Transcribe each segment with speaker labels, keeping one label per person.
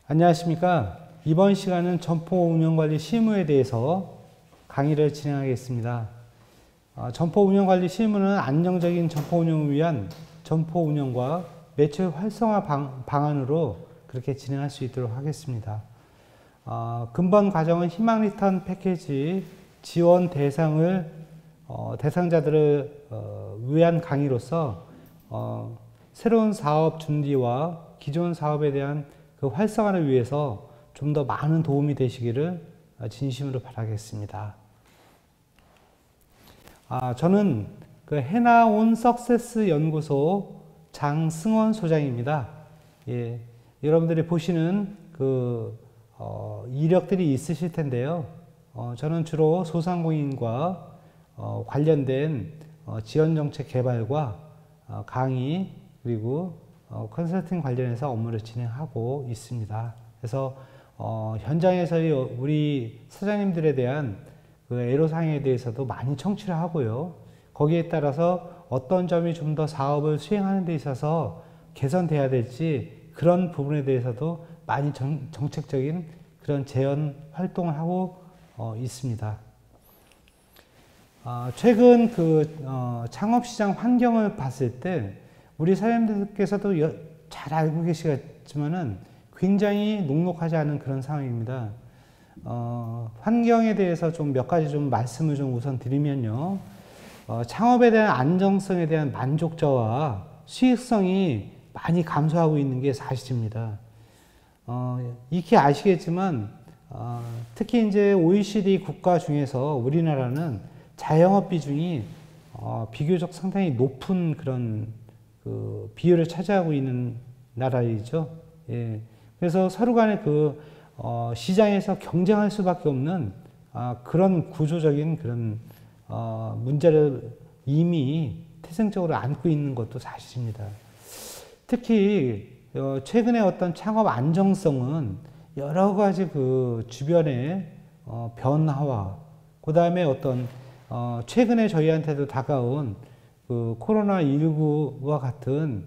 Speaker 1: 안녕하십니까. 이번 시간은 점포 운영관리 실무에 대해서 강의를 진행하겠습니다. 점포 운영관리 실무는 안정적인 점포 운영을 위한 점포 운영과 매출 활성화 방안으로 그렇게 진행할 수 있도록 하겠습니다. 근본 과정은 희망 리턴 패키지 지원 대상자들을 위한 강의로서 새로운 사업 준비와 기존 사업에 대한 그 활성화를 위해서 좀 더 많은 도움이 되시기를 진심으로 바라겠습니다. 저는 그 해나온 석세스 연구소 장승원 소장입니다. 예, 여러분들이 보시는 그 이력들이 있으실 텐데요. 저는 주로 소상공인과 관련된 지원정책 개발과 강의 그리고 컨설팅 관련해서 업무를 진행하고 있습니다. 그래서 현장에서의 우리 사장님들에 대한 그 애로사항에 대해서도 많이 청취를 하고요. 거기에 따라서 어떤 점이 좀 더 사업을 수행하는 데 있어서 개선돼야 될지 그런 부분에 대해서도 많이 정책적인 그런 제언 활동을 하고 있습니다. 최근 그 창업시장 환경을 봤을 때 우리 사장님들께서도 잘 알고 계시겠지만은 굉장히 녹록하지 않은 그런 상황입니다. 환경에 대해서 좀 몇 가지 좀 말씀을 좀 우선 드리면요. 창업에 대한 안정성에 대한 만족도와 수익성이 많이 감소하고 있는 게 사실입니다. 익히 아시겠지만, 특히 이제 OECD 국가 중에서 우리나라는 자영업 비중이 비교적 상당히 높은 그런 그 비율을 차지하고 있는 나라이죠. 예. 그래서 서로 간에 그 시장에서 경쟁할 수밖에 없는 그런 구조적인 그런 문제를 이미 태생적으로 안고 있는 것도 사실입니다. 특히 최근에 어떤 창업 안정성은 여러 가지 그 주변의 변화와 그 다음에 어떤 최근에 저희한테도 다가온 그 코로나19와 같은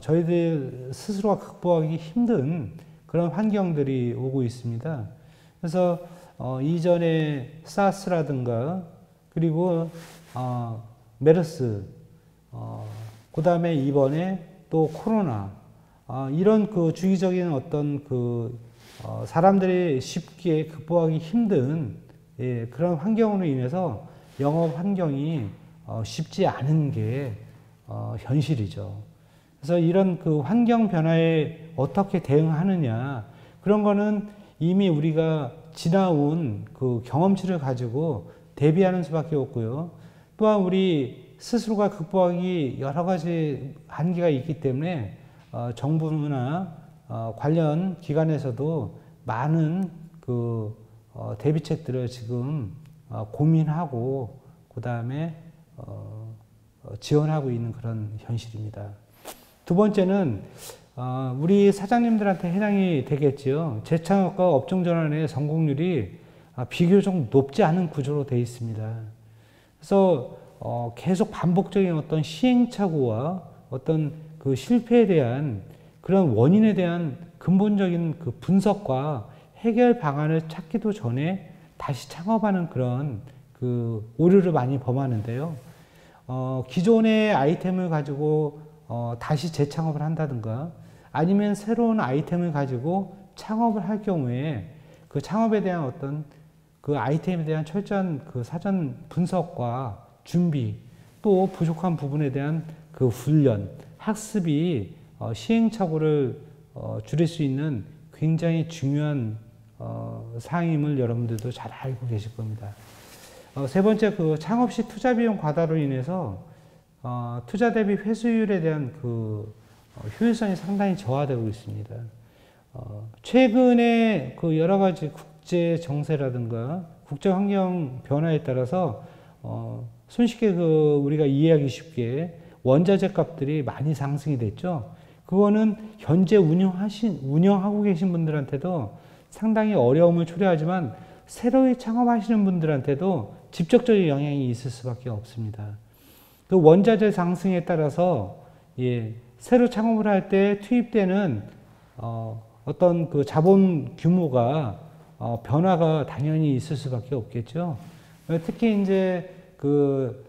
Speaker 1: 저희들 스스로가 극복하기 힘든 그런 환경들이 오고 있습니다. 그래서 이전에 사스라든가 그리고 메르스, 그 다음에 이번에 또 코로나, 이런 그 주기적인 어떤 그 사람들이 쉽게 극복하기 힘든 그런 환경으로 인해서 영업 환경이 쉽지 않은 게 현실이죠. 그래서 이런 그 환경 변화에 어떻게 대응하느냐, 그런 거는 이미 우리가 지나온 그 경험치를 가지고 대비하는 수밖에 없고요. 또한 우리 스스로가 극복하기 여러 가지 한계가 있기 때문에 정부나 관련 기관에서도 많은 그 대비책들을 지금 고민하고 그 다음에 지원하고 있는 그런 현실입니다. 두 번째는 우리 사장님들한테 해당이 되겠지요. 재창업과 업종전환의 성공률이 비교적 높지 않은 구조로 되어 있습니다. 그래서 계속 반복적인 어떤 시행착오와 어떤 그 실패에 대한 그런 원인에 대한 근본적인 그 분석과 해결 방안을 찾기도 전에 다시 창업하는 그런 그 오류를 많이 범하는데요. 기존의 아이템을 가지고 다시 재창업을 한다든가 아니면 새로운 아이템을 가지고 창업을 할 경우에 그 창업에 대한 어떤 그 아이템에 대한 철저한 그 사전 분석과 준비 또 부족한 부분에 대한 그 훈련, 학습이 시행착오를 줄일 수 있는 굉장히 중요한 사항임을 여러분들도 잘 알고 계실 겁니다. 세 번째, 그 창업 시 투자 비용 과다로 인해서 투자 대비 회수율에 대한 그 효율성이 상당히 저하되고 있습니다. 최근에 그 여러 가지 국제 정세라든가 국제 환경 변화에 따라서 손쉽게 그 우리가 이해하기 쉽게 원자재 값들이 많이 상승이 됐죠. 그거는 현재 운영하고 계신 분들한테도 상당히 어려움을 초래하지만 새로이 창업하시는 분들한테도 직접적인 영향이 있을 수밖에 없습니다. 그 원자재 상승에 따라서 새로 창업을 할 때 투입되는 어떤 그 자본 규모가 변화가 당연히 있을 수밖에 없겠죠. 특히 이제 그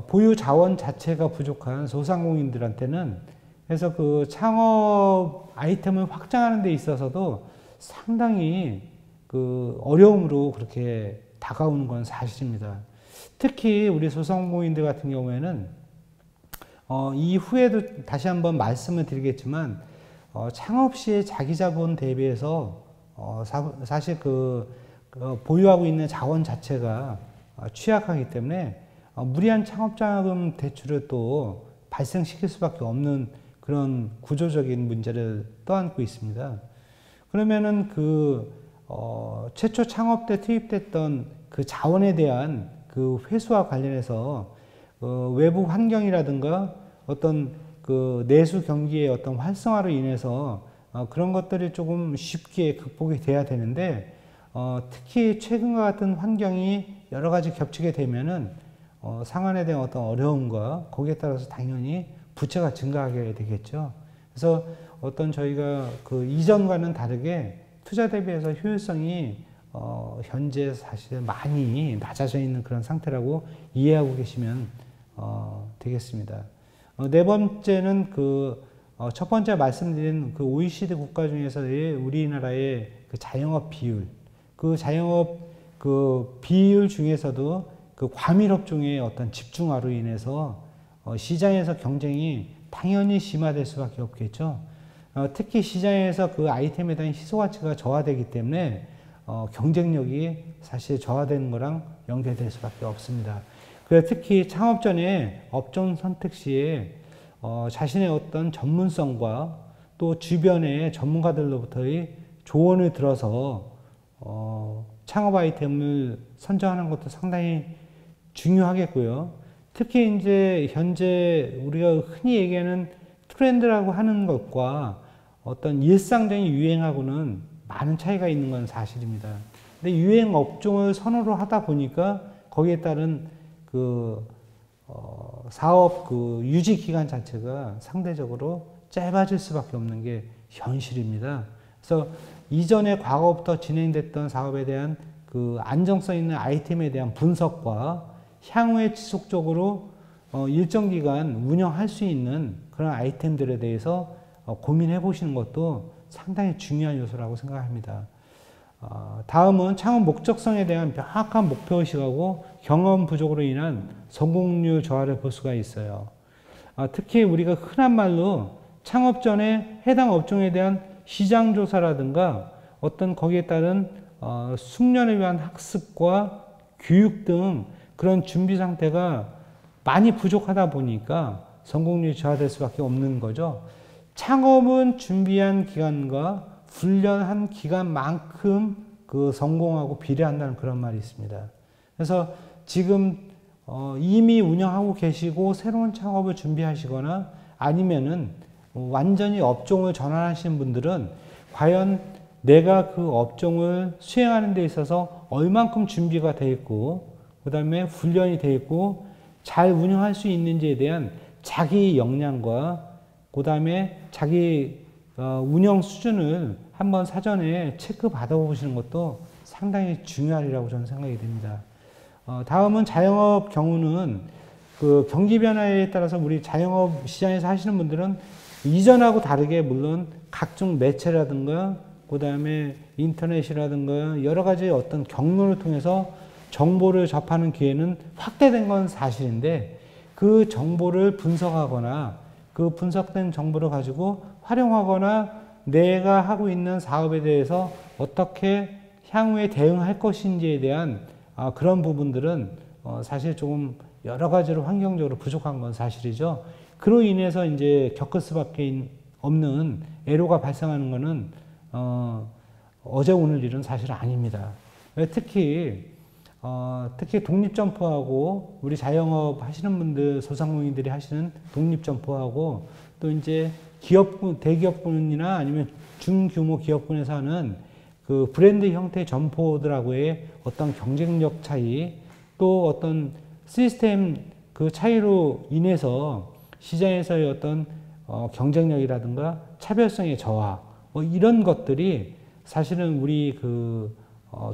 Speaker 1: 보유 자원 자체가 부족한 소상공인들한테는 그래서 그 창업 아이템을 확장하는 데 있어서도 상당히 그 어려움으로 그렇게 다가오는 건 사실입니다. 특히 우리 소상공인들 같은 경우에는 이후에도 다시 한번 말씀을 드리겠지만 창업 시의 자기 자본 대비해서 사실 보유하고 있는 자원 자체가 취약하기 때문에 무리한 창업자금 대출을 또 발생시킬 수밖에 없는 그런 구조적인 문제를 떠안고 있습니다. 그러면은 최초 창업 때 투입됐던 그 자원에 대한 그 회수와 관련해서 외부 환경이라든가 어떤 그 내수 경기의 어떤 활성화로 인해서 그런 것들이 조금 쉽게 극복이 돼야 되는데 특히 최근과 같은 환경이 여러 가지 겹치게 되면은 상환에 대한 어떤 어려움과 거기에 따라서 당연히 부채가 증가하게 되겠죠. 그래서 저희가 그 이전과는 다르게 투자 대비해서 효율성이 현재 사실 많이 낮아져 있는 그런 상태라고 이해하고 계시면 되겠습니다. 네 번째는 첫 번째 말씀드린 그 OECD 국가 중에서의 우리나라의 그 자영업 비율, 그 자영업 그 비율 중에서도 그 과밀업종의 어떤 집중화로 인해서 시장에서 경쟁이 당연히 심화될 수밖에 없겠죠. 특히 시장에서 그 아이템에 대한 희소가치가 저하되기 때문에 경쟁력이 사실 저하되는 거랑 연계될 수밖에 없습니다. 그래서 특히 창업 전에 업종 선택 시에 자신의 어떤 전문성과 또 주변의 전문가들로부터의 조언을 들어서 창업 아이템을 선정하는 것도 상당히 중요하겠고요. 특히 이제 현재 우리가 흔히 얘기하는 트렌드라고 하는 것과 어떤 일상적인 유행하고는 많은 차이가 있는 건 사실입니다. 근데 유행 업종을 선호를 하다 보니까 거기에 따른 사업 유지 기간 자체가 상대적으로 짧아질 수밖에 없는 게 현실입니다. 그래서 이전에 과거부터 진행됐던 사업에 대한 그 안정성 있는 아이템에 대한 분석과 향후에 지속적으로 일정 기간 운영할 수 있는 그런 아이템들에 대해서 고민해 보시는 것도 상당히 중요한 요소라고 생각합니다. 다음은 창업 목적성에 대한 명확한 목표의식하고 경험 부족으로 인한 성공률 저하를 볼 수가 있어요. 특히 우리가 흔한 말로 창업 전에 해당 업종에 대한 시장 조사라든가 어떤 거기에 따른 숙련을 위한 학습과 교육 등 그런 준비 상태가 많이 부족하다 보니까 성공률이 저하될 수밖에 없는 거죠. 창업은 준비한 기간과 훈련한 기간만큼 그 성공하고 비례한다는 그런 말이 있습니다. 그래서 지금 이미 운영하고 계시고 새로운 창업을 준비하시거나 아니면은 완전히 업종을 전환하시는 분들은 과연 내가 그 업종을 수행하는 데 있어서 얼만큼 준비가 되어 있고 그 다음에 훈련이 되어 있고 잘 운영할 수 있는지에 대한 자기 역량과 그 다음에 자기 운영 수준을 한번 사전에 체크 받아보시는 것도 상당히 중요하리라고 저는 생각이 됩니다. 다음은 자영업 경우는 그 경기 변화에 따라서 우리 자영업 시장에서 하시는 분들은 이전하고 다르게 물론 각종 매체라든가 그 다음에 인터넷이라든가 여러 가지 어떤 경로를 통해서 정보를 접하는 기회는 확대된 건 사실인데 그 정보를 분석하거나 그 분석된 정보를 가지고 활용하거나 내가 하고 있는 사업에 대해서 어떻게 향후에 대응할 것인지에 대한 그런 부분들은 사실 조금 여러 가지로 환경적으로 부족한 건 사실이죠. 그로 인해서 이제 겪을 수밖에 없는 애로가 발생하는 것은 어제 오늘 일은 사실 아닙니다. 특히 독립점포하고 우리 자영업 하시는 분들 소상공인들이 하시는 독립점포하고 또 이제 대기업군이나 아니면 중규모 기업군에서 하는 그 브랜드 형태의 점포들하고의 어떤 경쟁력 차이 또 어떤 시스템 그 차이로 인해서 시장에서의 어떤 경쟁력이라든가 차별성의 저하 이런 것들이 사실은 우리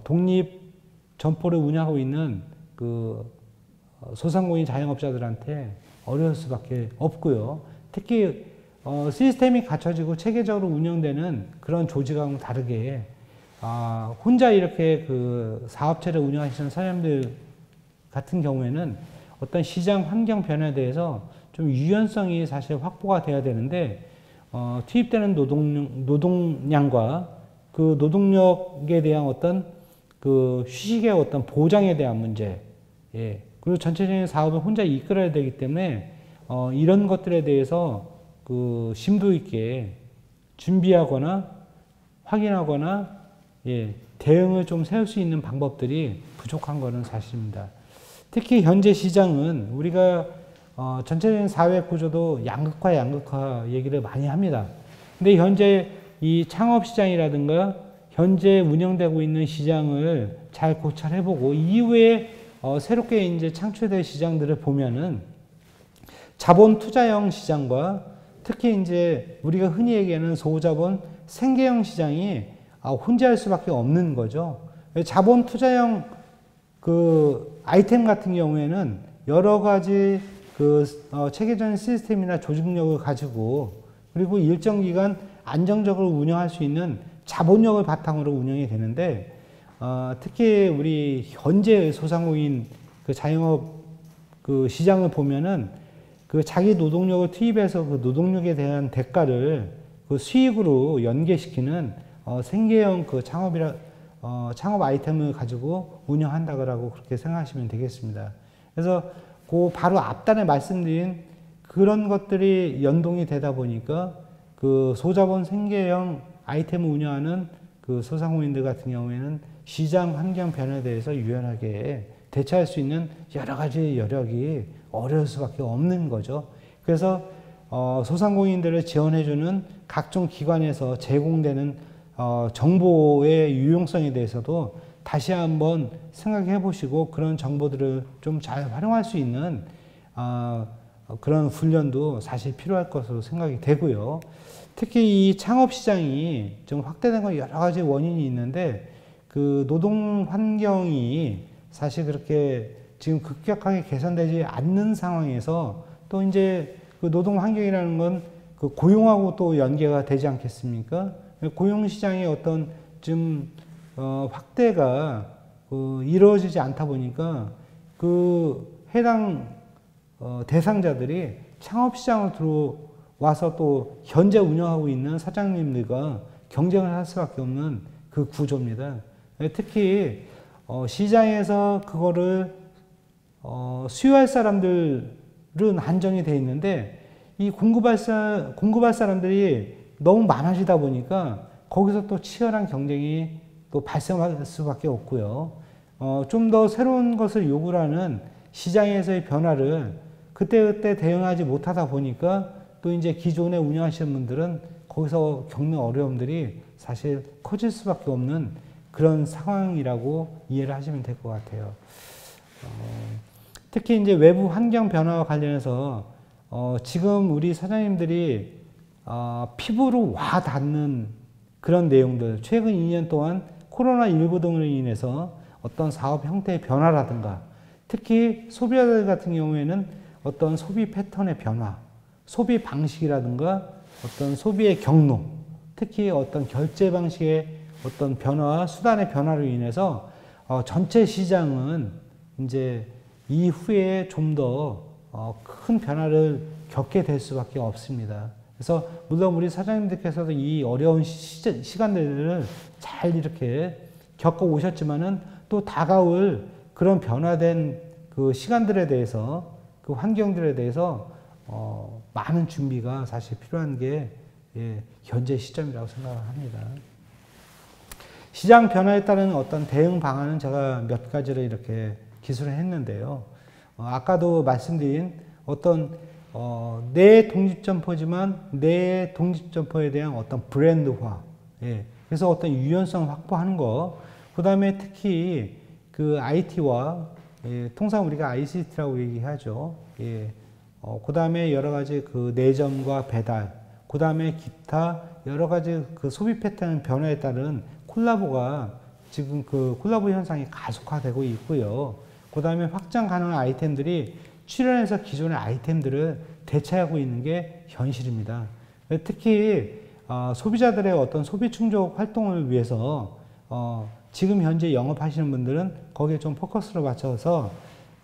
Speaker 1: 독립 점포를 운영하고 있는 소상공인 자영업자들한테 어려울 수밖에 없고요. 특히 시스템이 갖춰지고 체계적으로 운영되는 그런 조직하고 다르게 혼자 이렇게 사업체를 운영하시는 사람들 같은 경우에는 어떤 시장 환경 변화에 대해서 좀 유연성이 사실 확보가 돼야 되는데 투입되는 노동량과 그 노동력에 대한 어떤 휴식의 어떤 보장에 대한 문제, 예. 그리고 전체적인 사업을 혼자 이끌어야 되기 때문에 이런 것들에 대해서 심도 있게 준비하거나 확인하거나 예, 대응을 좀 세울 수 있는 방법들이 부족한 것은 사실입니다. 특히 현재 시장은 우리가 전체적인 사회 구조도 양극화 얘기를 많이 합니다. 근데 현재 이 창업 시장이라든가 현재 운영되고 있는 시장을 잘 고찰해보고 이후에 새롭게 이제 창출될 시장들을 보면은 자본 투자형 시장과 특히 이제 우리가 흔히 얘기하는 소자본 생계형 시장이 혼자 할 수밖에 없는 거죠. 자본 투자형 아이템 같은 경우에는 여러 가지 체계적인 시스템이나 조직력을 가지고 그리고 일정 기간 안정적으로 운영할 수 있는 자본력을 바탕으로 운영이 되는데 특히 우리 현재 소상공인 자영업 시장을 보면은 자기 노동력을 투입해서 노동력에 대한 대가를 수익으로 연계시키는 생계형 창업 아이템을 가지고 운영한다고 그렇게 생각하시면 되겠습니다. 그래서 바로 앞단에 말씀드린 그런 것들이 연동이 되다 보니까 소자본 생계형 아이템을 운영하는 소상공인들 같은 경우에는 시장 환경 변화에 대해서 유연하게 대처할 수 있는 여러 가지 여력이 어려울 수밖에 없는 거죠. 그래서 소상공인들을 지원해주는 각종 기관에서 제공되는 정보의 유용성에 대해서도 다시 한번 생각해 보시고 그런 정보들을 좀 잘 활용할 수 있는 그런 훈련도 사실 필요할 것으로 생각이 되고요. 특히 이 창업 시장이 좀 확대된 건 여러 가지 원인이 있는데 노동 환경이 사실 그렇게 지금 급격하게 개선되지 않는 상황에서 또 이제 노동 환경이라는 건 고용하고 또 연계가 되지 않겠습니까? 고용 시장의 어떤 좀 확대가 이루어지지 않다 보니까 해당 대상자들이 창업 시장을 들어와서 또 현재 운영하고 있는 사장님들과 경쟁을 할 수밖에 없는 구조입니다. 특히 시장에서 그거를 수요할 사람들은 한정이 되어 있는데 이 공급할 사람들이 너무 많아지다 보니까 거기서 또 치열한 경쟁이 또 발생할 수밖에 없고요. 좀 더 새로운 것을 요구하는 시장에서의 변화를 그때그때 대응하지 못하다 보니까 또 이제 기존에 운영하시는 분들은 거기서 겪는 어려움들이 사실 커질 수밖에 없는 그런 상황이라고 이해를 하시면 될 것 같아요. 특히 이제 외부 환경 변화와 관련해서 지금 우리 사장님들이 피부로 와 닿는 그런 내용들, 최근 2년 동안 코로나19 등으로 인해서 어떤 사업 형태의 변화라든가 특히 소비자들 같은 경우에는 어떤 소비 패턴의 변화, 소비 방식이라든가 어떤 소비의 경로, 특히 어떤 결제 방식의 어떤 변화와 수단의 변화로 인해서 전체 시장은 이제 이후에 좀 더 큰 변화를 겪게 될 수밖에 없습니다. 그래서 물론 우리 사장님들께서도 이 어려운 시간들을 잘 이렇게 겪어 오셨지만은 또 다가올 그런 변화된 시간들에 대해서 환경들에 대해서 많은 준비가 사실 필요한 게 현재 시점이라고 생각합니다. 시장 변화에 따른 어떤 대응 방안은 제가 몇 가지를 이렇게 기술을 했는데요. 아까도 말씀드린 어떤 내 독립점포지만 내 독립점포에 대한 어떤 브랜드화, 그래서 어떤 유연성 확보하는 거, 그 다음에 특히 IT와 통상 우리가 ICT라고 얘기하죠. 그 다음에 여러 가지 내점과 배달, 그 다음에 기타 여러 가지 그 소비 패턴 변화에 따른 콜라보가 지금 그 콜라보 현상이 가속화되고 있고요. 그 다음에 확장 가능한 아이템들이 출현해서 기존의 아이템들을 대체하고 있는 게 현실입니다. 특히 소비자들의 어떤 소비 충족 활동을 위해서 지금 현재 영업하시는 분들은 거기에 좀 포커스를 맞춰서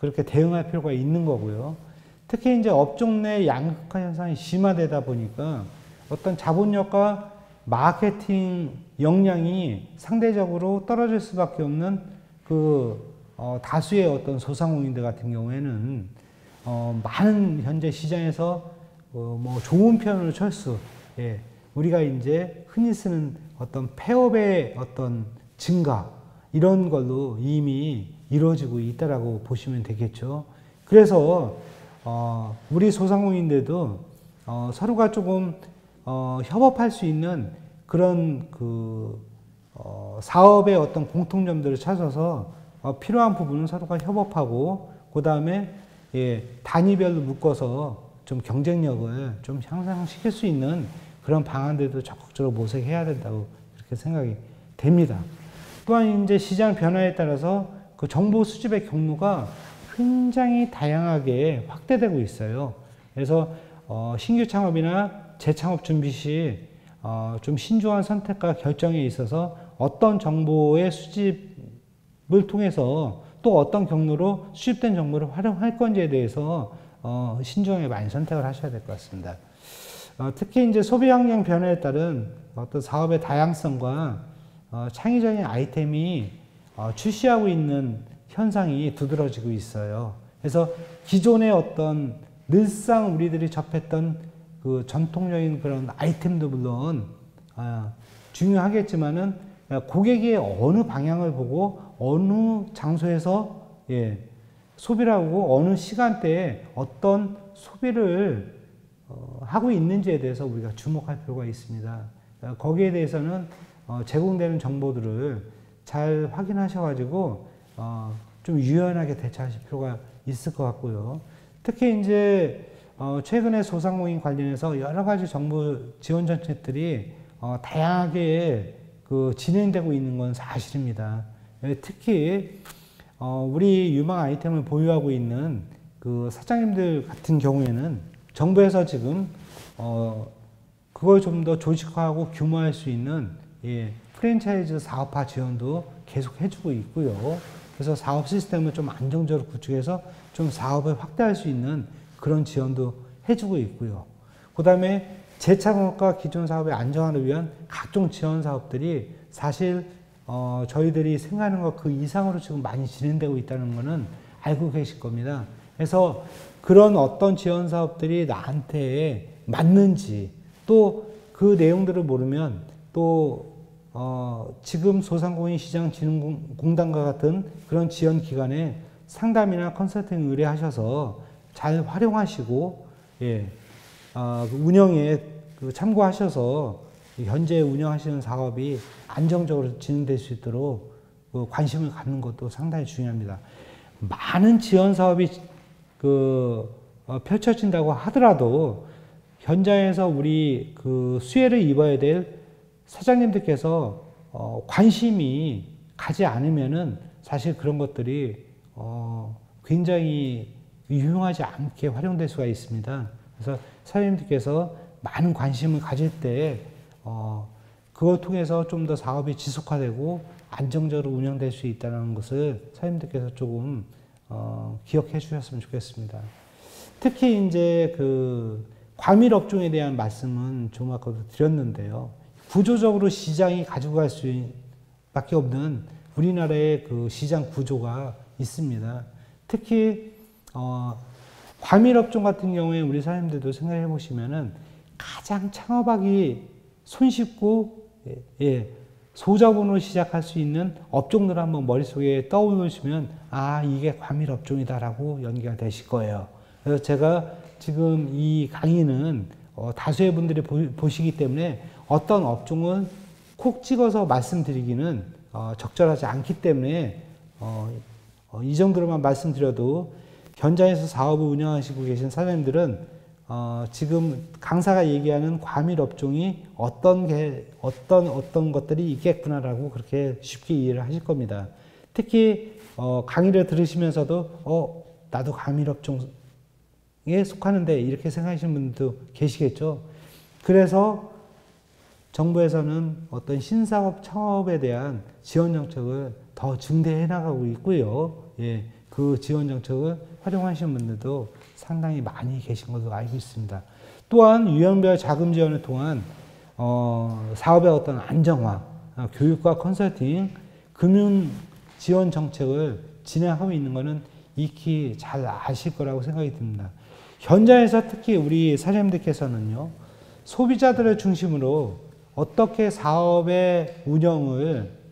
Speaker 1: 그렇게 대응할 필요가 있는 거고요. 특히 이제 업종 내 양극화 현상이 심화되다 보니까 어떤 자본력과 마케팅 역량이 상대적으로 떨어질 수밖에 없는 다수의 어떤 소상공인들 같은 경우에는 많은 현재 시장에서 뭐 좋은 표현으로 철수, 예, 우리가 이제 흔히 쓰는 어떤 폐업의 어떤 증가 이런 걸로 이미 이루어지고 있다라고 보시면 되겠죠. 그래서 우리 소상공인들도 서로가 조금 협업할 수 있는 그런 사업의 어떤 공통점들을 찾아서 필요한 부분은 서로가 협업하고 그 다음에 예, 단위별로 묶어서 좀 경쟁력을 좀 향상시킬 수 있는 그런 방안들도 적극적으로 모색해야 된다고 그렇게 생각이 됩니다. 또한 이제 시장 변화에 따라서 그 정보 수집의 경로가 굉장히 다양하게 확대되고 있어요. 그래서 신규 창업이나 재창업 준비 시 좀 신중한 선택과 결정에 있어서 어떤 정보의 수집을 통해서 또 어떤 경로로 수집된 정보를 활용할 건지에 대해서 신중하게 많이 선택을 하셔야 될 것 같습니다. 특히 이제 소비 환경 변화에 따른 어떤 사업의 다양성과 창의적인 아이템이 출시하고 있는 현상이 두드러지고 있어요. 그래서 기존의 어떤 늘상 우리들이 접했던 그 전통적인 그런 아이템도 물론 중요하겠지만은 고객이 어느 방향을 보고 어느 장소에서 예, 소비를 하고 어느 시간대에 어떤 소비를 하고 있는지에 대해서 우리가 주목할 필요가 있습니다. 거기에 대해서는 제공되는 정보들을 잘 확인하셔가지고 좀 유연하게 대처하실 필요가 있을 것 같고요. 특히 이제 최근에 소상공인 관련해서 여러 가지 정부 지원 정책들이 다양하게 진행되고 있는 건 사실입니다. 특히 우리 유망 아이템을 보유하고 있는 그 사장님들 같은 경우에는 정부에서 지금 그걸 좀 더 조직화하고 규모할 수 있는 프랜차이즈 사업화 지원도 계속 해주고 있고요. 그래서 사업 시스템을 좀 안정적으로 구축해서 좀 사업을 확대할 수 있는 그런 지원도 해주고 있고요. 그 다음에 재창업과 기존 사업의 안정화를 위한 각종 지원 사업들이 사실 저희들이 생각하는 것 그 이상으로 지금 많이 진행되고 있다는 것은 알고 계실 겁니다. 그래서 그런 어떤 지원 사업들이 나한테 맞는지 또 그 내용들을 모르면 또 지금 소상공인 시장진흥공단과 같은 그런 지원 기관에 상담이나 컨설팅 의뢰하셔서 잘 활용하시고 예, 운영에 참고하셔서 현재 운영하시는 사업이 안정적으로 진행될 수 있도록 관심을 갖는 것도 상당히 중요합니다. 많은 지원 사업이 펼쳐진다고 하더라도 현장에서 우리 수혜를 입어야 될 사장님들께서 관심이 가지 않으면은 사실 그런 것들이 굉장히 유용하지 않게 활용될 수가 있습니다. 그래서 사장님들께서 많은 관심을 가질 때 그걸 통해서 좀 더 사업이 지속화되고 안정적으로 운영될 수 있다는 것을 사장님들께서 조금 기억해 주셨으면 좋겠습니다. 특히 이제 과밀 업종에 대한 말씀은 좀 아까도 드렸는데요. 구조적으로 시장이 가지고 갈 수밖에 없는 우리나라의 시장 구조가 있습니다. 특히 과밀 업종 같은 경우에 우리 사장님들도 생각해 보시면은 가장 창업하기 손쉽고 소자본으로 시작할 수 있는 업종들을 한번 머릿속에 떠올리시면 이게 과밀 업종이다라고 연기가 되실 거예요. 그래서 제가 지금 이 강의는 다수의 분들이 보시기 때문에 어떤 업종을 콕 찍어서 말씀드리기는 적절하지 않기 때문에 이 정도로만 말씀드려도 현장에서 사업을 운영하시고 계신 사장님들은 지금 강사가 얘기하는 과밀 업종이 어떤 것들이 있겠구나라고 그렇게 쉽게 이해를 하실 겁니다. 특히 강의를 들으시면서도 나도 과밀 업종에 속하는데 이렇게 생각하시는 분들도 계시겠죠. 그래서 정부에서는 어떤 신사업 창업에 대한 지원 정책을 더 증대해 나가고 있고요. 예, 그 지원 정책을 활용하시는 분들도 상당히 많이 계신 것으로 알고 있습니다. 또한 유형별 자금 지원을 통한 사업의 어떤 안정화, 교육과 컨설팅, 금융 지원 정책을 진행하고 있는 것은 익히 잘 아실 거라고 생각이 듭니다. 현장에서 특히 우리 사장님들께서는요, 소비자들을 중심으로 어떻게 사업의 운영을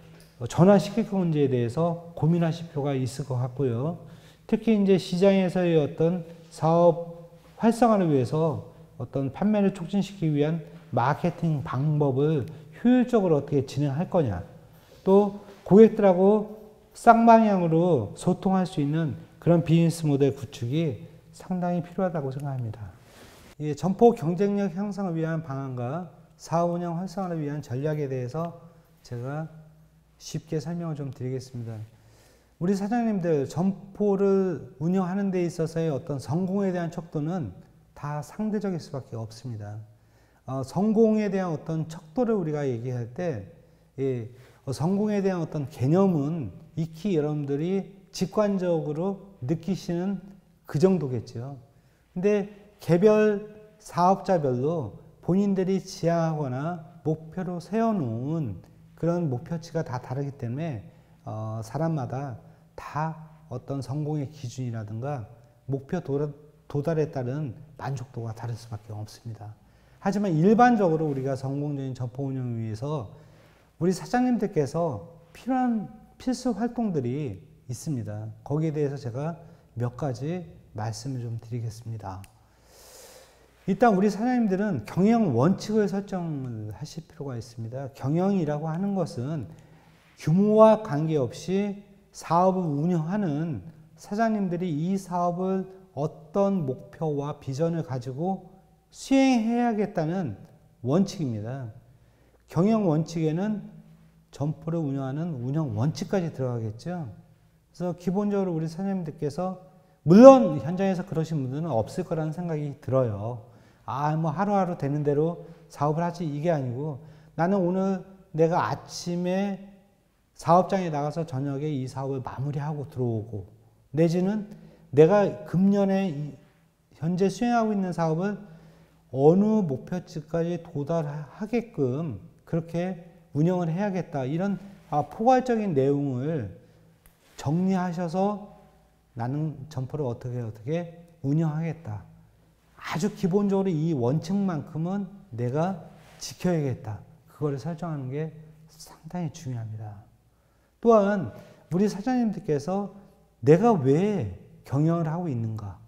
Speaker 1: 전환시킬 건지에 대해서 고민하실 필요가 있을 것 같고요. 특히 이제 시장에서의 어떤 사업 활성화를 위해서 어떤 판매를 촉진시키기 위한 마케팅 방법을 효율적으로 어떻게 진행할 거냐. 또 고객들하고 쌍방향으로 소통할 수 있는 그런 비즈니스 모델 구축이 상당히 필요하다고 생각합니다. 점포 경쟁력 향상을 위한 방안과 사업 운영 활성화를 위한 전략에 대해서 제가 쉽게 설명을 좀 드리겠습니다. 우리 사장님들 점포를 운영하는 데 있어서의 어떤 성공에 대한 척도는 다 상대적일 수밖에 없습니다. 성공에 대한 어떤 척도를 우리가 얘기할 때 성공에 대한 어떤 개념은 익히 여러분들이 직관적으로 느끼시는 그 정도겠죠. 근데 개별 사업자별로 본인들이 지향하거나 목표로 세워놓은 그런 목표치가 다 다르기 때문에 사람마다 다 어떤 성공의 기준이라든가 목표 도달에 따른 만족도가 다를 수밖에 없습니다. 하지만 일반적으로 우리가 성공적인 점포 운영을 위해서 우리 사장님들께서 필요한 필수 활동들이 있습니다. 거기에 대해서 제가 몇 가지 말씀을 좀 드리겠습니다. 일단 우리 사장님들은 경영 원칙을 설정을 하실 필요가 있습니다. 경영이라고 하는 것은 규모와 관계없이 사업을 운영하는 사장님들이 이 사업을 어떤 목표와 비전을 가지고 수행해야겠다는 원칙입니다. 경영 원칙에는 점포를 운영하는 운영 원칙까지 들어가겠죠. 그래서 기본적으로 우리 사장님들께서 물론 현장에서 그러신 분들은 없을 거라는 생각이 들어요. 뭐 하루하루 되는 대로 사업을 하지 이게 아니고 나는 오늘 내가 아침에 사업장에 나가서 저녁에 이 사업을 마무리하고 들어오고 내지는 내가 금년에 현재 수행하고 있는 사업을 어느 목표치까지 도달하게끔 그렇게 운영을 해야겠다. 이런 포괄적인 내용을 정리하셔서 나는 점포를 어떻게 운영하겠다. 아주 기본적으로 이 원칙만큼은 내가 지켜야겠다. 그거를 설정하는 게 상당히 중요합니다. 또한 우리 사장님들께서 내가 왜 경영을 하고 있는가?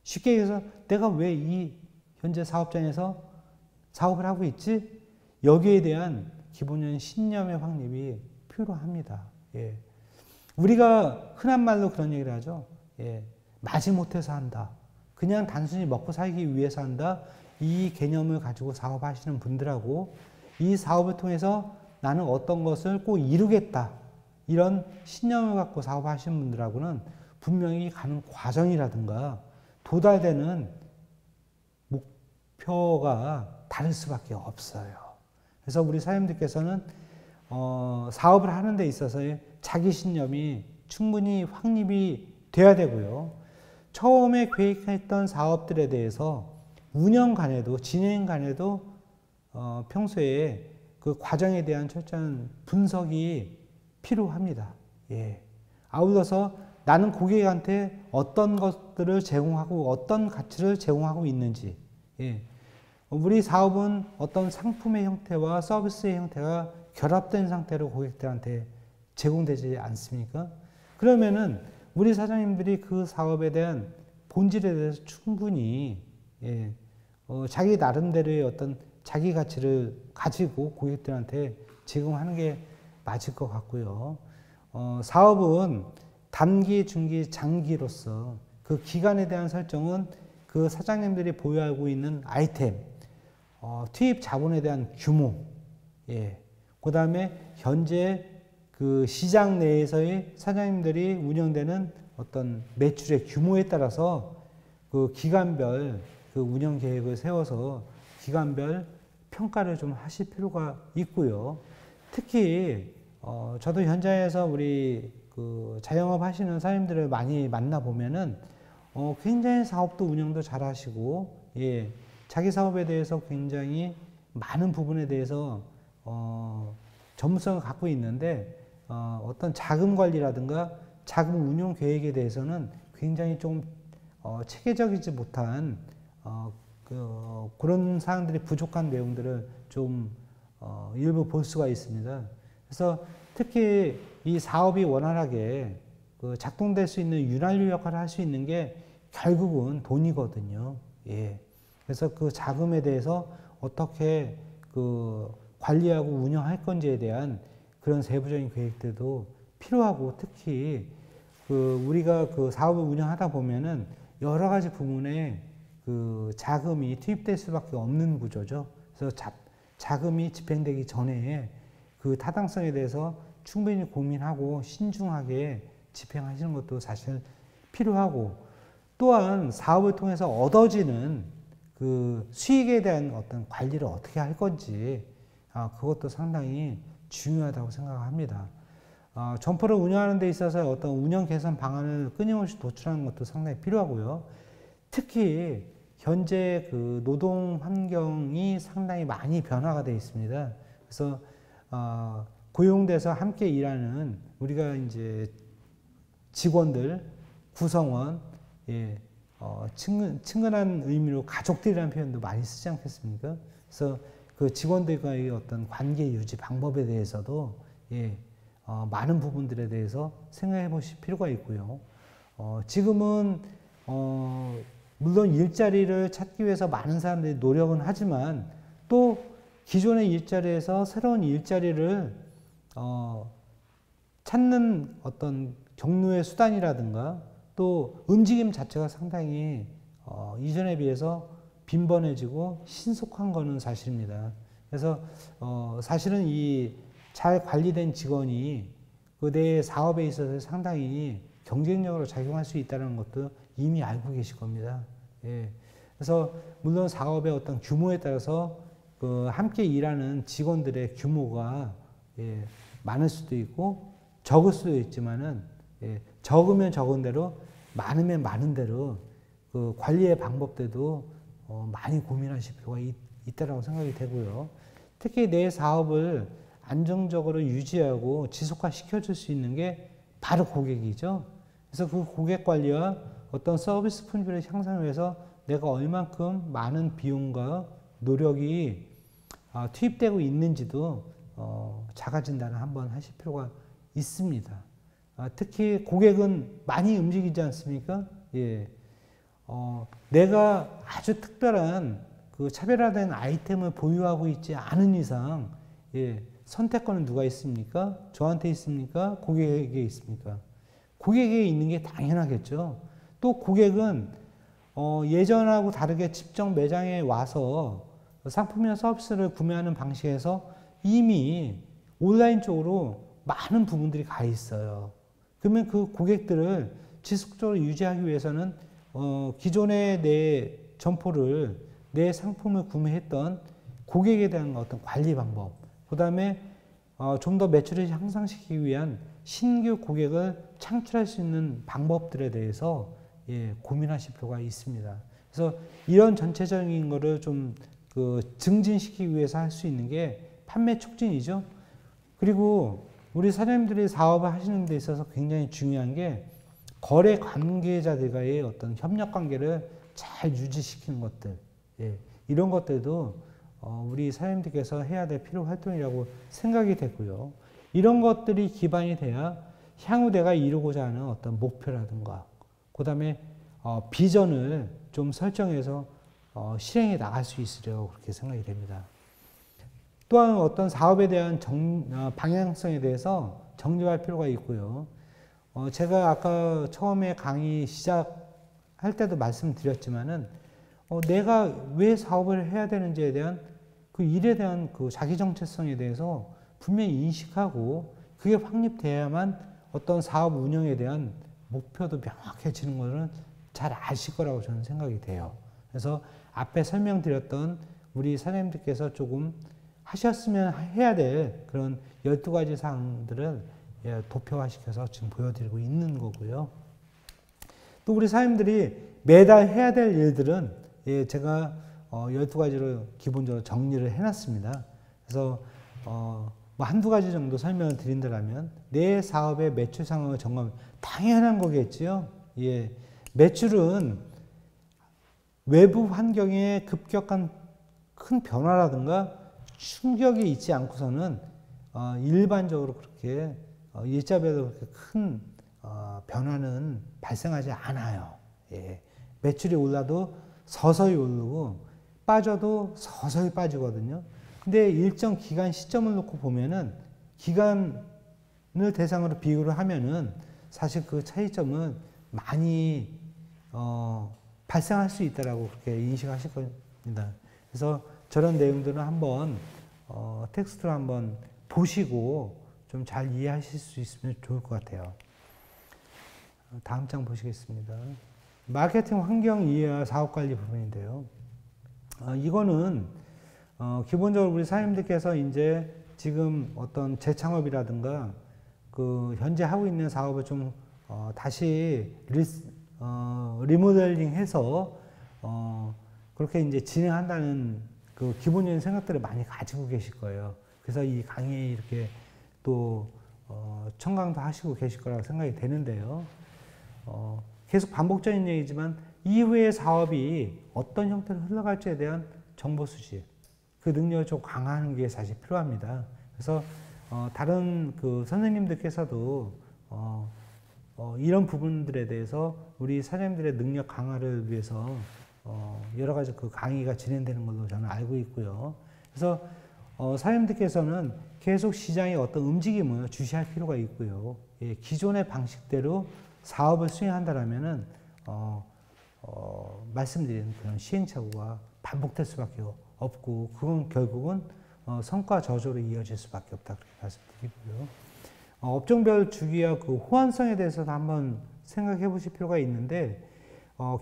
Speaker 1: 쉽게 얘기해서 내가 왜 이 현재 사업장에서 사업을 하고 있지? 여기에 대한 기본적인 신념의 확립이 필요합니다. 예. 우리가 흔한 말로 그런 얘기를 하죠. 마지못해서 한다. 그냥 단순히 먹고 살기 위해서 한다. 이 개념을 가지고 사업하시는 분들하고 이 사업을 통해서 나는 어떤 것을 꼭 이루겠다. 이런 신념을 갖고 사업하시는 분들하고는 분명히 가는 과정이라든가 도달되는 목표가 다를 수밖에 없어요. 그래서 우리 사장님들께서는 사업을 하는 데 있어서의 자기 신념이 충분히 확립이 돼야 되고요. 처음에 계획했던 사업들에 대해서 운영 간에도 진행 간에도 평소에 그 과정에 대한 철저한 분석이 필요합니다. 예. 아울러서 나는 고객한테 어떤 것들을 제공하고 어떤 가치를 제공하고 있는지. 예. 우리 사업은 어떤 상품의 형태와 서비스의 형태가 결합된 상태로 고객들한테 제공되지 않습니까? 그러면은 우리 사장님들이 그 사업에 대한 본질에 대해서 충분히 자기 나름대로의 어떤 자기 가치를 가지고 고객들한테 제공하는 게 맞을 것 같고요. 사업은 단기, 중기, 장기로서 그 기간에 대한 설정은 그 사장님들이 보유하고 있는 아이템, 투입 자본에 대한 규모, 예. 그 다음에 현재 그 시장 내에서의 사장님들이 운영되는 어떤 매출의 규모에 따라서 그 기간별 그 운영 계획을 세워서 기간별 평가를 좀 하실 필요가 있고요. 특히 저도 현장에서 우리 그 자영업 하시는 사장님들을 많이 만나 보면은 굉장히 사업도 운영도 잘 하시고, 예, 자기 사업에 대해서 굉장히 많은 부분에 대해서 전문성을 갖고 있는데 어떤 자금 관리라든가 자금 운용 계획에 대해서는 굉장히 좀 체계적이지 못한 그런 사항들이 부족한 내용들을 좀 일부 볼 수가 있습니다. 그래서 특히 이 사업이 원활하게 그 작동될 수 있는 윤활유 역할을 할 수 있는 게 결국은 돈이거든요. 예. 그래서 그 자금에 대해서 어떻게 그 관리하고 운영할 건지에 대한 그런 세부적인 계획들도 필요하고, 특히 그 우리가 그 사업을 운영하다 보면은 여러 가지 부분에 그 자금이 투입될 수밖에 없는 구조죠. 그래서 자금이 집행되기 전에 그 타당성에 대해서 충분히 고민하고 신중하게 집행하시는 것도 사실 필요하고, 또한 사업을 통해서 얻어지는 그 수익에 대한 어떤 관리를 어떻게 할 건지 그것도 상당히 중요하다고 생각합니다. 점포를 운영하는 데 있어서 어떤 운영 개선 방안을 끊임없이 도출하는 것도 상당히 필요하고요. 특히 현재 그 노동 환경이 상당히 많이 변화가 되어 있습니다. 그래서 고용돼서 함께 일하는 우리가 이제 직원들, 구성원, 예, 친근한 의미로 가족들이라는 표현도 많이 쓰지 않겠습니까? 그래서 그 직원들과의 어떤 관계 유지 방법에 대해서도, 예, 많은 부분들에 대해서 생각해 보실 필요가 있고요. 지금은 물론 일자리를 찾기 위해서 많은 사람들이 노력은 하지만, 또 기존의 일자리에서 새로운 일자리를 찾는 어떤 경로의 수단이라든가 또 움직임 자체가 상당히 이전에 비해서 빈번해지고 신속한 거는 사실입니다. 그래서 사실은 이 잘 관리된 직원이 그 내 사업에 있어서 상당히 경쟁력으로 작용할 수 있다는 것도 이미 알고 계실 겁니다. 예. 그래서 물론 사업의 어떤 규모에 따라서 그 함께 일하는 직원들의 규모가, 예, 많을 수도 있고 적을 수도 있지만은, 예, 적으면 적은 대로 많으면 많은 대로 그 관리의 방법들도 많이 고민하실 필요가 있다라고 생각이 되고요. 특히 내 사업을 안정적으로 유지하고 지속화시켜 줄 수 있는 게 바로 고객이죠. 그래서 그 고객 관리와 어떤 서비스 품질을 향상을 위해서 내가 얼만큼 많은 비용과 노력이 투입되고 있는지도 자가진단을 한번 하실 필요가 있습니다. 특히 고객은 많이 움직이지 않습니까? 예. 내가 아주 특별한 그 차별화된 아이템을 보유하고 있지 않은 이상, 예, 선택권은 누가 있습니까? 저한테 있습니까? 고객에게 있습니까? 고객에게 있는 게 당연하겠죠. 또 고객은 예전하고 다르게 직접 매장에 와서 상품이나 서비스를 구매하는 방식에서 이미 온라인 쪽으로 많은 부분들이 가 있어요. 그러면 그 고객들을 지속적으로 유지하기 위해서는 기존의 내 점포를, 내 상품을 구매했던 고객에 대한 어떤 관리 방법, 그 다음에 좀 더 매출을 향상시키기 위한 신규 고객을 창출할 수 있는 방법들에 대해서, 예, 고민하실 필요가 있습니다. 그래서 이런 전체적인 거를 좀 증진시키기 위해서 할 수 있는 게 판매 촉진이죠. 그리고 우리 사장님들이 사업을 하시는 데 있어서 굉장히 중요한 게 거래 관계자들과의 어떤 협력 관계를 잘 유지시키는 것들, 예, 이런 것들도 우리 사장님들께서 해야 될 필요 활동이라고 생각이 되고요. 이런 것들이 기반이 돼야 향후 내가 이루고자 하는 어떤 목표라든가, 그 다음에 비전을 좀 설정해서 실행해 나갈 수 있으려고 그렇게 생각이 됩니다. 또한 어떤 사업에 대한 방향성에 대해서 정립할 필요가 있고요. 제가 아까 처음에 강의 시작할 때도 말씀드렸지만은 내가 왜 사업을 해야 되는지에 대한 그 일에 대한 그 자기 정체성에 대해서 분명히 인식하고 그게 확립돼야만 어떤 사업 운영에 대한 목표도 명확해지는 것은 잘 아실 거라고 저는 생각이 돼요. 그래서 앞에 설명드렸던 우리 사장님들께서 조금 하셨으면 해야 될 그런 12가지 사항들을 도표화시켜서 지금 보여드리고 있는 거고요. 또 우리 사장님들이 매달 해야 될 일들은 제가 12가지로 기본적으로 정리를 해놨습니다. 그래서 뭐 한두 가지 정도 설명을 드린다면 내 사업의 매출 상황을 점검, 당연한 거겠지요. 예. 매출은 외부 환경의 급격한 큰 변화라든가 충격이 있지 않고서는 일반적으로 그렇게 일자별로 그렇게 큰 변화는 발생하지 않아요. 예. 매출이 올라도 서서히 오르고 빠져도 서서히 빠지거든요. 근데 일정 기간 시점을 놓고 보면은 기간을 대상으로 비교를 하면은 사실 그 차이점은 많이 발생할 수 있다라고 그렇게 인식하실 겁니다. 그래서 저런 내용들은 한번 텍스트로 한번 보시고 좀 잘 이해하실 수 있으면 좋을 것 같아요. 다음 장 보시겠습니다. 마케팅 환경 이해와 사업 관리 부분인데요. 이거는 기본적으로 우리 사장님들께서 이제 지금 어떤 재창업이라든가 그 현재 하고 있는 사업을 좀 다시 리모델링해서 그렇게 이제 진행한다는 그 기본적인 생각들을 많이 가지고 계실 거예요. 그래서 이 강의에 이렇게 또 청강도 하시고 계실 거라고 생각이 되는데요. 계속 반복적인 얘기지만 이후의 사업이 어떤 형태로 흘러갈지에 대한 정보 수집, 그 능력을 좀 강화하는 게 사실 필요합니다. 그래서 다른 그 선생님들께서도 이런 부분들에 대해서 우리 사장님들의 능력 강화를 위해서 여러 가지 그 강의가 진행되는 걸로 저는 알고 있고요. 그래서 사장님들께서는 계속 시장의 어떤 움직임을 주시할 필요가 있고요. 예, 기존의 방식대로 사업을 수행한다라면은 말씀드린 그런 시행착오가 반복될 수밖에 없고 그건 결국은 성과 저조로 이어질 수밖에 없다 그렇게 말씀드리고요. 업종별 주기와 그 호환성에 대해서도 한번 생각해 보실 필요가 있는데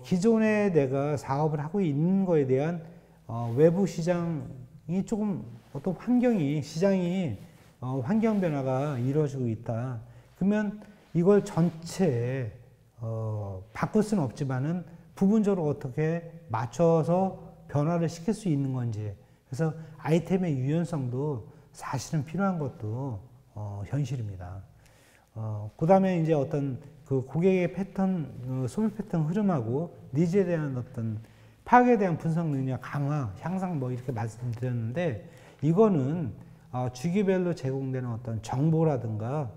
Speaker 1: 기존에 내가 사업을 하고 있는 거에 대한 외부 시장이 조금 어떤 시장이 환경 변화가 이루어지고 있다. 그러면 이걸 전체에 바꿀 수는 없지만은 부분적으로 어떻게 맞춰서 변화를 시킬 수 있는 건지. 그래서 아이템의 유연성도 사실은 필요한 것도 현실입니다. 그 다음에 이제 어떤 그 고객의 패턴, 소비 패턴 흐름하고 니즈에 대한 어떤 파악에 대한 분석 능력 강화, 향상 뭐 이렇게 말씀드렸는데 이거는 주기별로 제공되는 어떤 정보라든가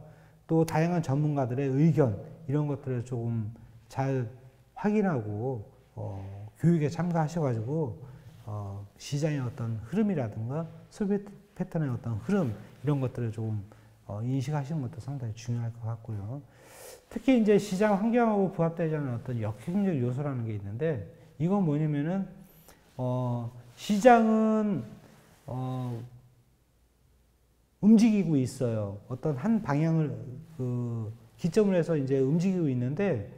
Speaker 1: 또 다양한 전문가들의 의견 이런 것들을 조금 잘 확인하고 교육에 참가하셔가지고 시장의 어떤 흐름이라든가 소비 패턴의 어떤 흐름 이런 것들을 조금 인식하시는 것도 상당히 중요할 것 같고요. 특히 이제 시장 환경하고 부합되지 않는 어떤 역행적 요소라는 게 있는데 이건 뭐냐면은 시장은 움직이고 있어요. 어떤 한 방향을 기점을 해서 이제 움직이고 있는데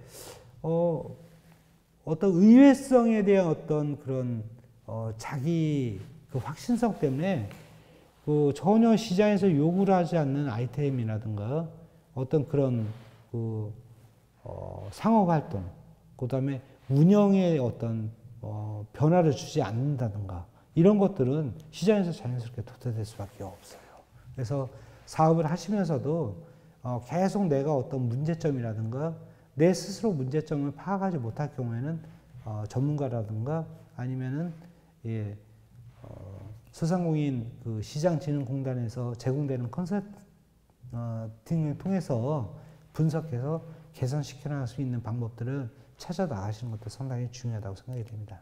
Speaker 1: 어떤 의외성에 대한 어떤 그런 자기 그 확신성 때문에 그 전혀 시장에서 요구를 하지 않는 아이템이라든가 어떤 그런 그 상업 활동, 그 다음에 운영에 어떤 변화를 주지 않는다든가 이런 것들은 시장에서 자연스럽게 도태될 수밖에 없어요. 그래서 사업을 하시면서도 계속 내가 어떤 문제점이라든가 내 스스로 문제점을 파악하지 못할 경우에는 전문가라든가 아니면은 소상공인 그 시장진흥공단에서 제공되는 컨설팅을 통해서 분석해서 개선시켜 나갈 수 있는 방법들을 찾아 나가시는 것도 상당히 중요하다고 생각이 됩니다.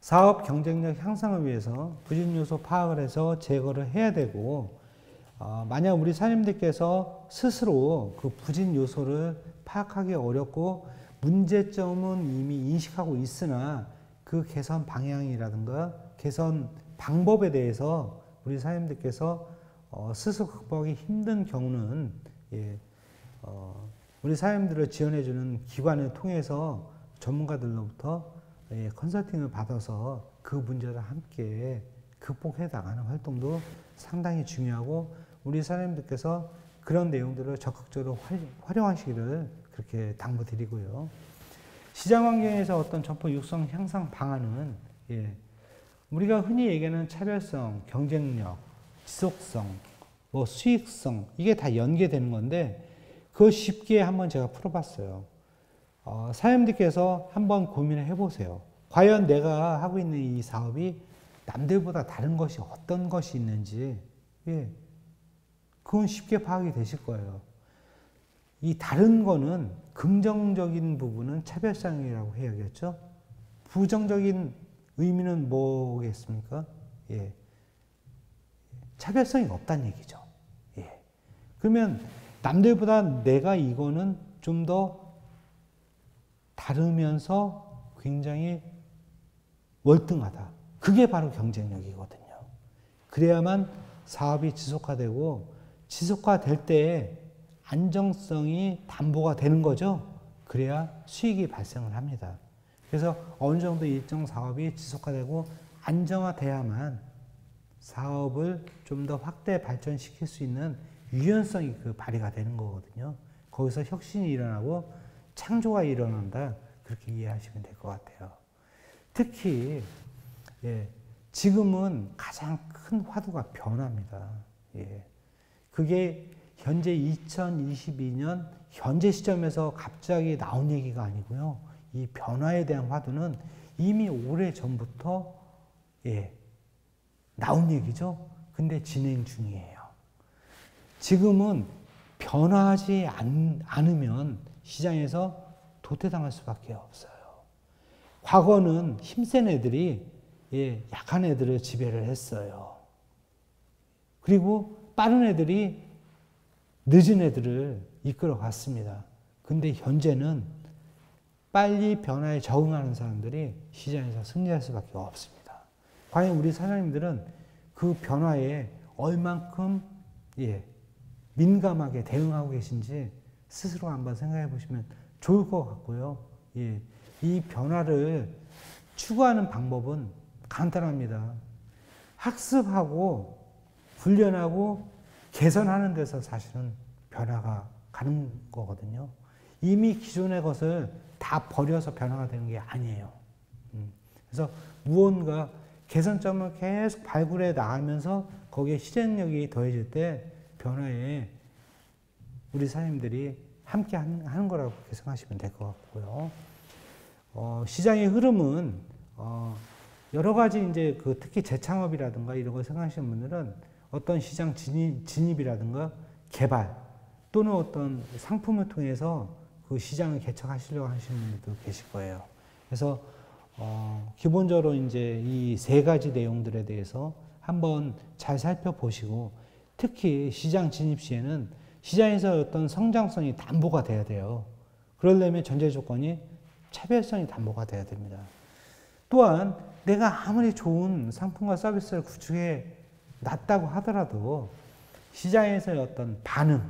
Speaker 1: 사업 경쟁력 향상을 위해서 부진 요소 파악을 해서 제거를 해야 되고 만약 우리 사장님들께서 스스로 그 부진 요소를 파악하기 어렵고 문제점은 이미 인식하고 있으나 그 개선 방향이라든가 개선 방법에 대해서 우리 사장님들께서 스스로 극복하기 힘든 경우는 우리 사장님들을 지원해주는 기관을 통해서 전문가들로부터 컨설팅을 받아서 그 문제를 함께 극복해 나가는 활동도 상당히 중요하고 우리 사장님들께서 그런 내용들을 적극적으로 활용하시기를 그렇게 당부드리고요. 시장 환경에서 어떤 점포 육성 향상 방안은 우리가 흔히 얘기하는 차별성, 경쟁력, 지속성, 뭐 수익성 이게 다 연계되는 건데 그거 쉽게 한번 제가 풀어봤어요. 사장님들께서 한번 고민을 해보세요. 과연 내가 하고 있는 이 사업이 남들보다 다른 것이 어떤 것이 있는지 그건 쉽게 파악이 되실 거예요. 이 다른 거는 긍정적인 부분은 차별성이라고 해야겠죠. 부정적인 의미는 뭐겠습니까? 차별성이 없다는 얘기죠. 그러면 남들보다 내가 이거는 좀 더 다르면서 굉장히 월등하다. 그게 바로 경쟁력이거든요. 그래야만 사업이 지속화되고 지속화될 때 안정성이 담보가 되는 거죠. 그래야 수익이 발생을 합니다. 그래서 어느 정도 일정 사업이 지속화되고 안정화돼야만 사업을 좀 더 확대 발전시킬 수 있는 유연성이 발휘가 되는 거거든요. 거기서 혁신이 일어나고 창조가 일어난다. 그렇게 이해하시면 될 것 같아요. 특히 지금은 가장 큰 화두가 변화입니다. 그게 현재 2022년 현재 시점에서 갑자기 나온 얘기가 아니고요. 이 변화에 대한 화두는 이미 오래전부터 나온 얘기죠. 근데 진행 중이에요. 지금은 변화하지 않으면 시장에서 도태당할 수밖에 없어요. 과거는 힘센 애들이 약한 애들을 지배를 했어요. 그리고 빠른 애들이 늦은 애들을 이끌어 갔습니다. 근데 현재는 빨리 변화에 적응하는 사람들이 시장에서 승리할 수밖에 없습니다. 과연 우리 사장님들은 그 변화에 얼만큼 민감하게 대응하고 계신지 스스로 한번 생각해 보시면 좋을 것 같고요. 이 변화를 추구하는 방법은 간단합니다. 학습하고 훈련하고 개선하는 데서 사실은 변화가 가는 거거든요. 이미 기존의 것을 다 버려서 변화가 되는 게 아니에요. 그래서 무언가 개선점을 계속 발굴해 나가면서 거기에 실행력이 더해질 때 변화에 우리 사장님들이 함께 하는 거라고 생각하시면 될 것 같고요. 시장의 흐름은 여러 가지 이제 특히 재창업이라든가 이런 걸 생각하시는 분들은 어떤 시장 진입이라든가 개발 또는 어떤 상품을 통해서 그 시장을 개척하시려고 하시는 분들도 계실 거예요. 그래서 기본적으로 이제 이 세 가지 내용들에 대해서 한번 잘 살펴보시고 특히 시장 진입 시에는 시장에서 어떤 성장성이 담보가 돼야 돼요. 그러려면 전제 조건이 차별성이 담보가 돼야 됩니다. 또한 내가 아무리 좋은 상품과 서비스를 구축해 놨다고 하더라도 시장에서의 어떤 반응,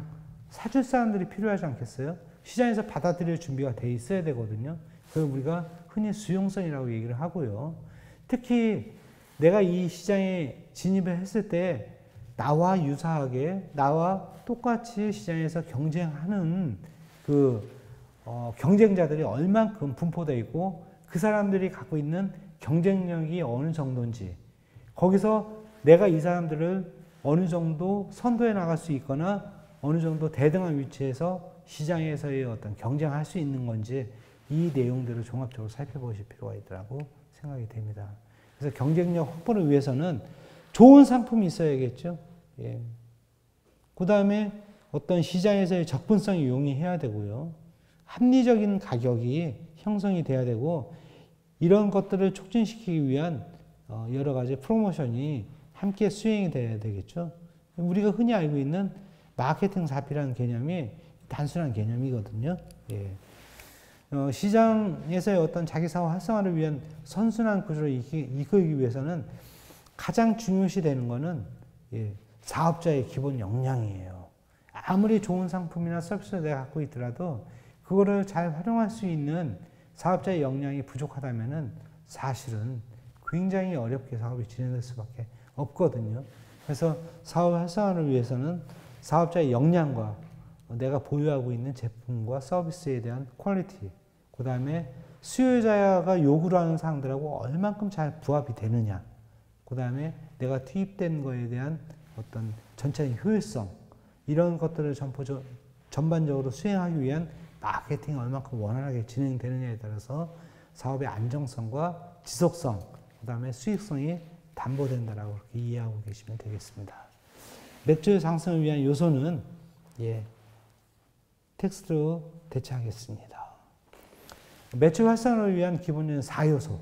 Speaker 1: 사줄 사람들이 필요하지 않겠어요? 시장에서 받아들일 준비가 돼 있어야 되거든요. 그걸 우리가 흔히 수용성이라고 얘기를 하고요. 특히 내가 이 시장에 진입을 했을 때 나와 유사하게, 나와 똑같이 시장에서 경쟁하는 경쟁자들이 얼만큼 분포되어 있고 그 사람들이 갖고 있는 경쟁력이 어느 정도인지 거기서 내가 이 사람들을 어느 정도 선도해 나갈 수 있거나 어느 정도 대등한 위치에서 시장에서의 어떤 경쟁할 수 있는 건지 이 내용들을 종합적으로 살펴보실 필요가 있다고 생각이 됩니다. 그래서 경쟁력 확보를 위해서는 좋은 상품이 있어야겠죠. 그 다음에 어떤 시장에서의 접근성이 용이해야 되고요. 합리적인 가격이 형성이 돼야 되고 이런 것들을 촉진시키기 위한 여러 가지 프로모션이 함께 수행이 돼야 되겠죠. 우리가 흔히 알고 있는 마케팅 사피라는 개념이 단순한 개념이거든요. 시장에서의 어떤 자기 사업 활성화를 위한 선순환 구조를 이끌기 위해서는 가장 중요시 되는 것은 사업자의 기본 역량이에요. 아무리 좋은 상품이나 서비스를 내가 갖고 있더라도 그거를 잘 활용할 수 있는 사업자의 역량이 부족하다면은 사실은 굉장히 어렵게 사업이 진행될 수밖에 없거든요. 그래서 사업 활성화를 위해서는 사업자의 역량과 내가 보유하고 있는 제품과 서비스에 대한 퀄리티, 그 다음에 수요자가 요구를 하는 사항들하고 얼만큼 잘 부합이 되느냐, 그 다음에 내가 투입된 거에 대한 어떤 전체적인 효율성, 이런 것들을 전반적으로 수행하기 위한 마케팅이 얼만큼 원활하게 진행되느냐에 따라서 사업의 안정성과 지속성, 그 다음에 수익성이 담보된다라고 그렇게 이해하고 계시면 되겠습니다. 매출 상승을 위한 요소는 텍스트로 대체하겠습니다. 매출 활성화를 위한 기본은 4요소.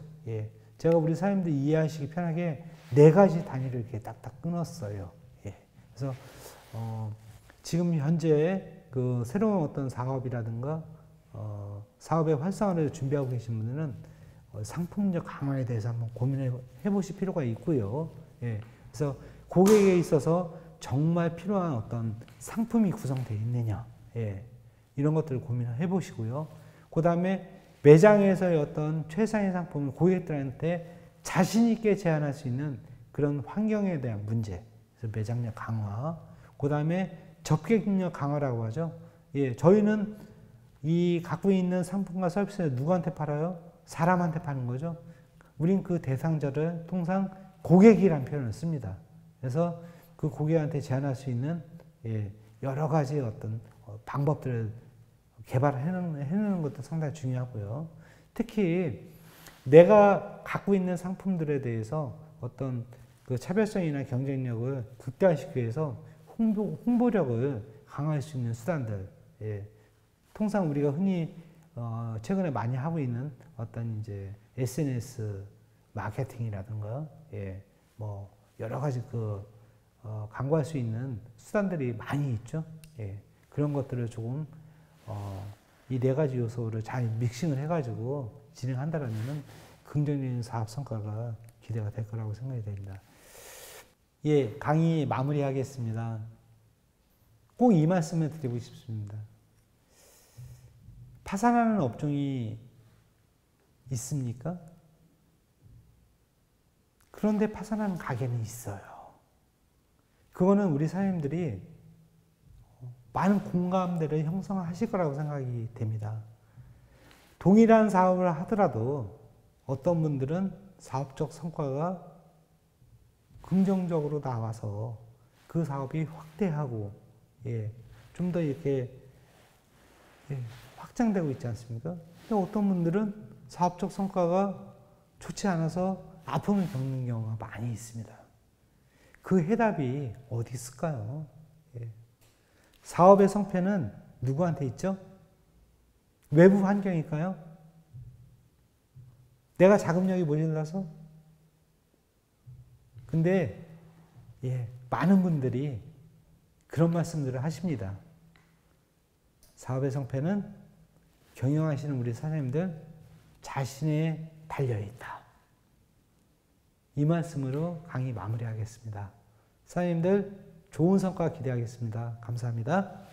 Speaker 1: 제가 우리 사장님들 이해하시기 편하게 4가지 단위를 이렇게 딱딱 끊었어요. 그래서 지금 현재 그 새로운 어떤 사업이라든가 사업의 활성화를 준비하고 계신 분들은 상품력 강화에 대해서 한번 고민해 보실 필요가 있고요. 그래서 고객에 있어서 정말 필요한 어떤 상품이 구성되어 있느냐, 이런 것들을 고민해 보시고요. 그 다음에 매장에서의 어떤 최상의 상품을 고객들한테 자신 있게 제안할 수 있는 그런 환경에 대한 문제, 그래서 매장력 강화, 그 다음에 접객력 강화라고 하죠. 저희는 이 갖고 있는 상품과 서비스를 누구한테 팔아요? 사람한테 파는 거죠. 우린 그 대상자를 통상 고객이라는 표현을 씁니다. 그래서 그 고객한테 제안할 수 있는 여러 가지 어떤 방법들을 개발해내는 것도 상당히 중요하고요. 특히 내가 갖고 있는 상품들에 대해서 어떤 그 차별성이나 경쟁력을 극대화시키기 위해서 홍보력을 강화할 수 있는 수단들, 통상 우리가 흔히 최근에 많이 하고 있는 어떤 이제 SNS 마케팅이라든가, 뭐 여러 가지 광고할 수 있는 수단들이 많이 있죠. 그런 것들을 조금 이 4가지 요소를 잘 믹싱을 해가지고 진행한다라면은 긍정적인 사업 성과가 기대가 될 거라고 생각이 됩니다. 강의 마무리하겠습니다. 꼭 이 말씀을 드리고 싶습니다. 파산하는 업종이 있습니까? 그런데 파산하는 가게는 있어요. 그거는 우리 사장님들이 많은 공감대를 형성하실 거라고 생각이 됩니다. 동일한 사업을 하더라도 어떤 분들은 사업적 성과가 긍정적으로 나와서 그 사업이 확대하고 좀 더 이렇게 확장되고 있지 않습니까? 근데 어떤 분들은 사업적 성과가 좋지 않아서 아픔을 겪는 경우가 많이 있습니다. 그 해답이 어디 있을까요? 사업의 성패는 누구한테 있죠? 외부 환경일까요? 내가 자금력이 모자라서? 근데 많은 분들이 그런 말씀들을 하십니다. 사업의 성패는 경영하시는 우리 사장님들 자신에 달려있다. 이 말씀으로 강의 마무리하겠습니다. 사장님들 좋은 성과 기대하겠습니다. 감사합니다.